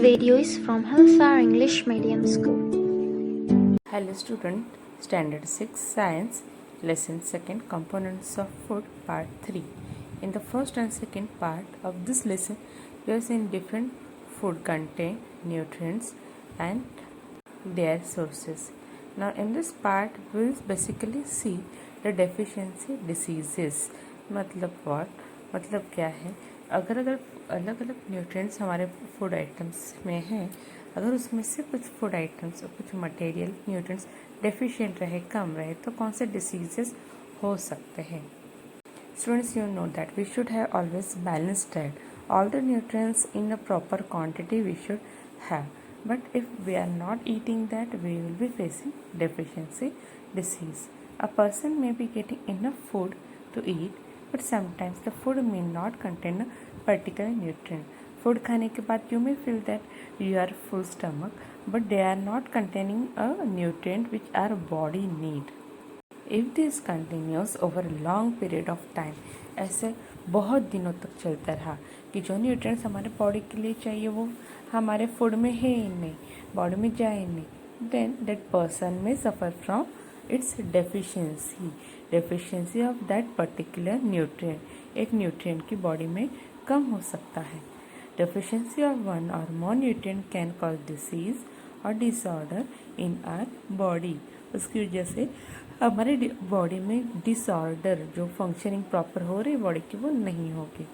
video is from Hellfire English Medium School. Hello student, Standard 6 Science, Lesson 2nd, Components of Food, Part 3. In the first and second part of this lesson, we have seen different food contain nutrients and their sources. Now in this part, we will basically see the deficiency diseases. मतलब what? मतलब क्या है? अगर अलग अलग nutrients हमारे food items में हैं, अगर उसमें से कुछ फूड आइटम्स और कुछ मटेरियल न्यूट्रिएंट्स डेफिशिएंट रहे, कम रहे, तो कौन से डिसीजेस हो सकते हैं. Students, you know that we should have always balanced diet. All the nutrients in a proper quantity we should have. But if we are not eating that, we will be facing deficiency disease. A person may be getting enough food to eat, but sometimes the food may not contain a particular nutrient. Food खाने के बाद you may feel that you are full stomach, but they are not containing a nutrient which our body need. If this continues over a long period of time, ऐसे बहुत दिनों तक चलता रहा कि जो न्यूट्रिएंट्स हमारे बॉडी के लिए चाहिए वो हमारे फूड में है ही नहीं, बॉडी में जाए ही नहीं, then that person may suffer from its deficiency of that particular nutrient. एक न्यूट्रिएंट की बॉडी में कम हो सकता है. Deficiency of one or more nutrient can cause disease or disorder in our body. उसकी वजह से हमारे बॉडी में डिसऑर्डर, जो फंक्शनिंग प्रॉपर हो रही बॉडी की, वो नहीं होगी.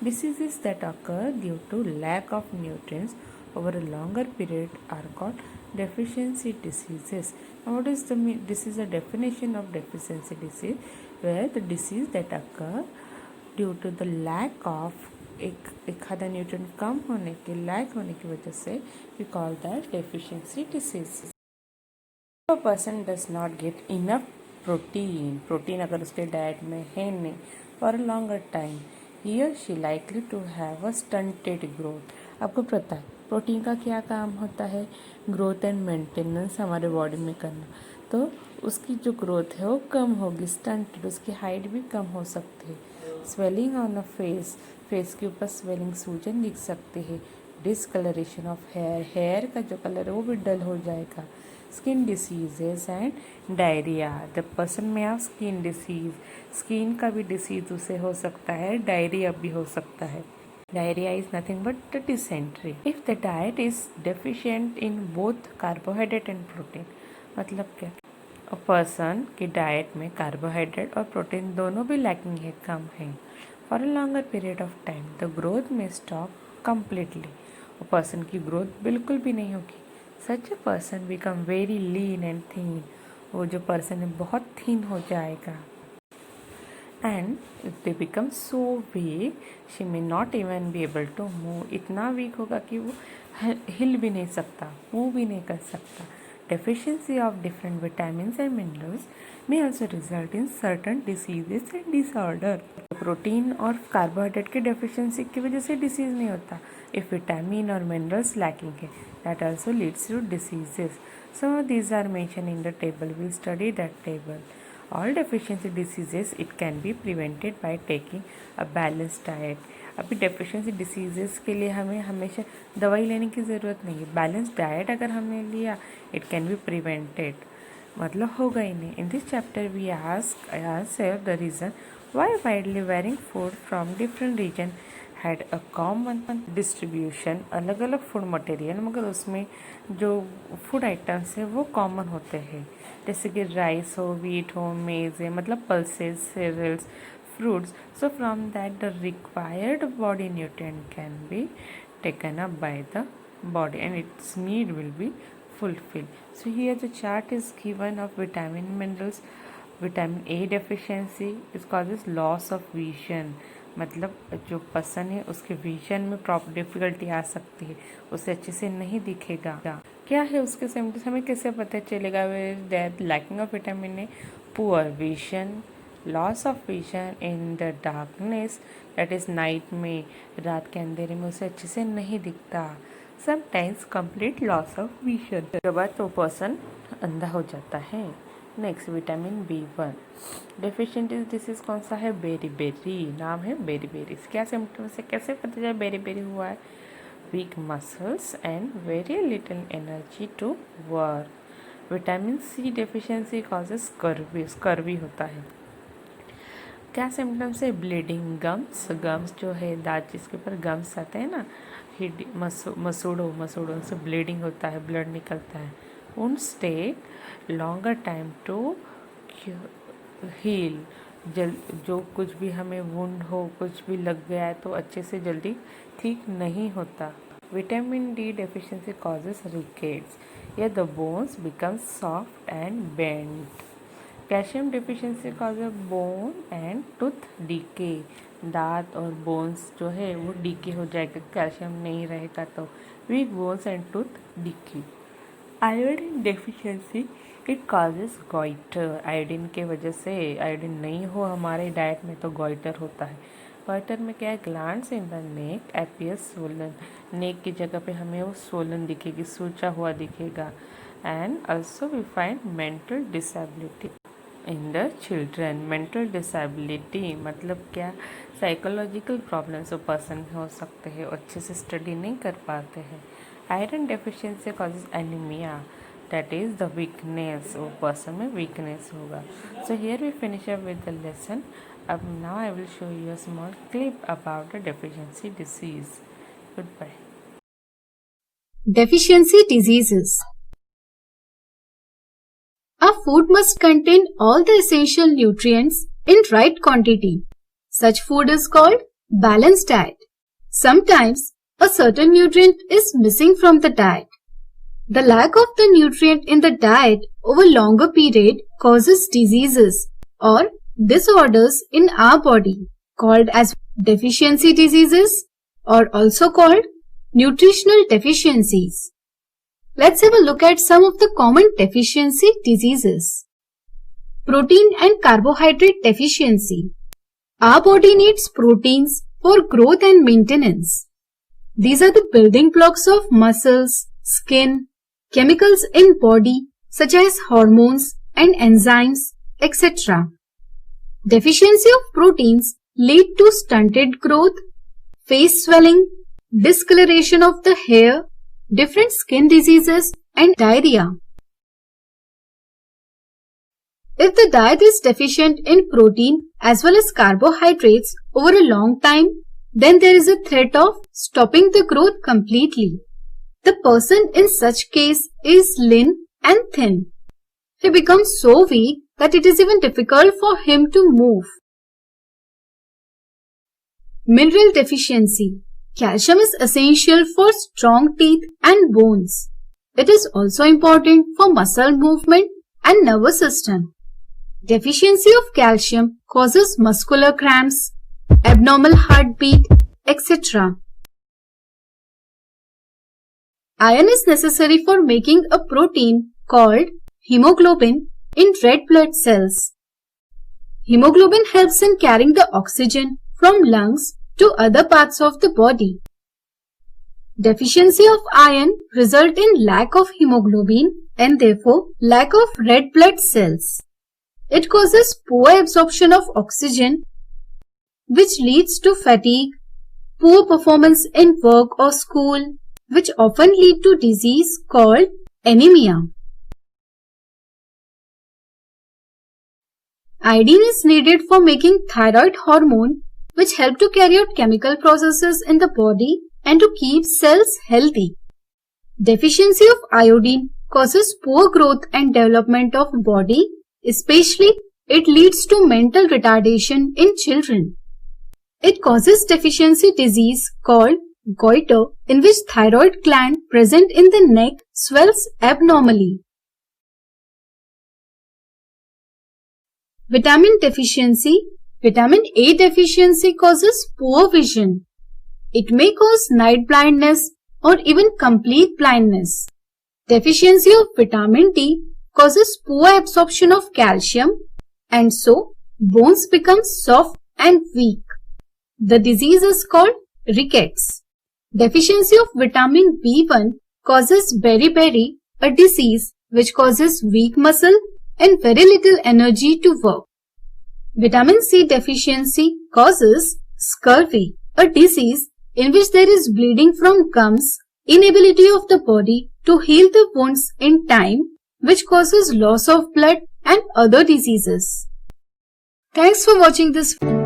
Diseases that occur due to lack of nutrients over a longer period are called deficiency diseases. Now, what is this is a definition of deficiency disease, where the disease that occur due to the lack of एक आधा nutrient कम होने के, lack होने की वजह से we call that deficiency disease. A person does not get enough protein अगर उसके डाइट में है नहीं for a longer time, he or she likely to have a stunted growth. आपको पता है प्रोटीन का क्या काम होता है? ग्रोथ एंड मेंटेनेंस हमारे बॉडी में करना. तो उसकी जो ग्रोथ है वो कम होगी, स्टंटेड, उसकी हाइट भी कम हो सकती है. स्वेलिंग ऑन अ फेस के ऊपर स्वेलिंग, सूजन दिख सकती है. डिसकलरेशन ऑफ हेयर का जो कलर है वो भी डल हो जाएगा. Skin diseases and diarrhoea. The person में हैव स्किन डिसीज, स्किन का भी डिसीज उसे हो सकता है, डायरिया भी हो सकता है. Diarrhoea is nothing but dysentery. If the diet is deficient in both carbohydrate and protein. मतलब क्या? अ पर्सन की डाइट में कार्बोहाइड्रेट और प्रोटीन दोनों भी लैकिंग है, कम है, for a longer period of time the growth में स्टॉप कम्प्लीटली. वो पर्सन की ग्रोथ बिल्कुल भी नहीं होगी. Such a person become very lean and thin. वो जो पर्सन है बहुत थीन हो जाएगा. And if they become so weak, she may not even be able to move. इतना वीक होगा कि वो हिल भी नहीं सकता, मूव भी नहीं कर सकता. Deficiency of different vitamins and minerals may also result in certain diseases and disorder. Protein और कार्बोहाइड्रेट की डेफिशिएंसी की वजह से डिसीज नहीं होता. इफ विटामिन और मिनरल्स लैकिंग है, that also leads to diseases. Some of these are mentioned in the table. We'll study that table. All deficiency diseases, it can be prevented by taking a balanced diet. अभी deficiency diseases के लिए हमें हमेशा दवाई लेने की ज़रूरत नहीं है. बैलेंस डाइट अगर हमने लिया, इट कैन बी प्रिवेंटेड. मतलब होगा ही नहीं. In this chapter we ask ourselves the reason why widely varying food from different region had a common distribution. अलग अलग फूड मटेरियल, मगर उसमें जो फूड आइटम्स है वो कॉमन होते हैं. जैसे कि राइस हो, वीट हो, मेज है, मतलब pulses, cereals, fruits. So from that the required body nutrient can be taken up by the body and its need will be fulfilled. So here the chart is given of vitamin minerals. Vitamin A deficiency is causes loss of vision. मतलब जो person है उसके vision में proper difficulty आ सकती है, उसे अच्छे से नहीं दिखेगा. क्या है उसके सिम्टम्स, हमें कैसे पता चलेगा? That lacking of vitamin A, poor vision, loss of vision in the darkness, that is night में, रात के अंधेरे में उसे अच्छे से नहीं दिखता. Sometimes complete loss of vision के बाद तो पर्सन अंधा हो जाता है. Next vitamin B1 deficient disease कौन सा है? Beriberi. नाम है बेरी बेरी. क्या सिम्टम्स है, कैसे पता चला बेरी बेरी हुआ है? weak muscles and very little energy to work. Vitamin C deficiency causes scurvy होता है। क्या सिम्टम्स है? ब्लीडिंग, गम्स जो है दांत जिसके ऊपर गम्स आते हैं ना, मसूड़ों से ब्लीडिंग होता है, ब्लड निकलता है। Wounds take longer time to heal, जो कुछ भी हमें वुंड हो, कुछ भी लग गया है तो अच्छे से जल्दी ठीक नहीं होता। Vitamin D deficiency causes rickets, या the bones become soft and bent. Calcium deficiency causes bone and tooth decay, दांत और बोन्स जो है वो डीके हो जाएगा, कैल्शियम नहीं रहेगा तो। Weak bones and tooth decay. Iodine deficiency it causes goitre, iodine के वजह से, आयोडीन नहीं हो हमारे डाइट में तो गॉइटर होता है। गॉइटर में क्या है? Glands in the neck appears swollen, neck की जगह पे हमें वो स्वोलन दिखेगी, सूजा हुआ दिखेगा। And also we find mental disability in the children. Mental disability मतलब क्या? साइकोलॉजिकल प्रॉब्लम्स वो पर्सन हो सकते हैं, अच्छे से स्टडी नहीं कर पाते हैं। Iron deficiency causes anaemia, that is the weakness, वो पर्सन में वीकनेस होगा। So here we finish up with the lesson. अब now I will show you a small clip about the deficiency disease. Goodbye. Deficiency diseases. A food must contain all the essential nutrients in right quantity. Such food is called balanced diet. Sometimes a certain nutrient is missing from the diet. The lack of the nutrient in the diet over longer period causes diseases or disorders in our body called as deficiency diseases or also called nutritional deficiencies. Let's have a look at some of the common deficiency diseases. Protein and carbohydrate deficiency. Our body needs proteins for growth and maintenance. These are the building blocks of muscles, skin, chemicals in body such as hormones and enzymes, etc. Deficiency of proteins lead to stunted growth, face swelling, discoloration of the hair, different skin diseases and diarrhea. If the diet is deficient in protein as well as carbohydrates over a long time, then there is a threat of stopping the growth completely. The person in such case is lean and thin. He becomes so weak that it is even difficult for him to move. Mineral deficiency. Calcium is essential for strong teeth and bones. It is also important for muscle movement and nervous system. Deficiency of calcium causes muscular cramps, abnormal heartbeat, etc. Iron is necessary for making a protein called hemoglobin in red blood cells. Hemoglobin helps in carrying the oxygen from lungs to other parts of the body. Deficiency of iron result in lack of hemoglobin and therefore lack of red blood cells. It causes poor absorption of oxygen, which leads to fatigue, poor performance in work or school, which often lead to disease called anemia. Iodine is needed for making thyroid hormone, which help to carry out chemical processes in the body and to keep cells healthy. Deficiency of iodine causes poor growth and development of body, especially it leads to mental retardation in children. It causes deficiency disease called goiter, in which thyroid gland present in the neck swells abnormally. Vitamin deficiency. Vitamin A deficiency causes poor vision. It may cause night blindness or even complete blindness. Deficiency of vitamin D causes poor absorption of calcium and so bones become soft and weak. The disease is called rickets. Deficiency of vitamin B1 causes beriberi, a disease which causes weak muscle and very little energy to work. Vitamin C deficiency causes scurvy, a disease in which there is bleeding from gums, inability of the body to heal the wounds in time, which causes loss of blood and other diseases. Thanks for watching this video.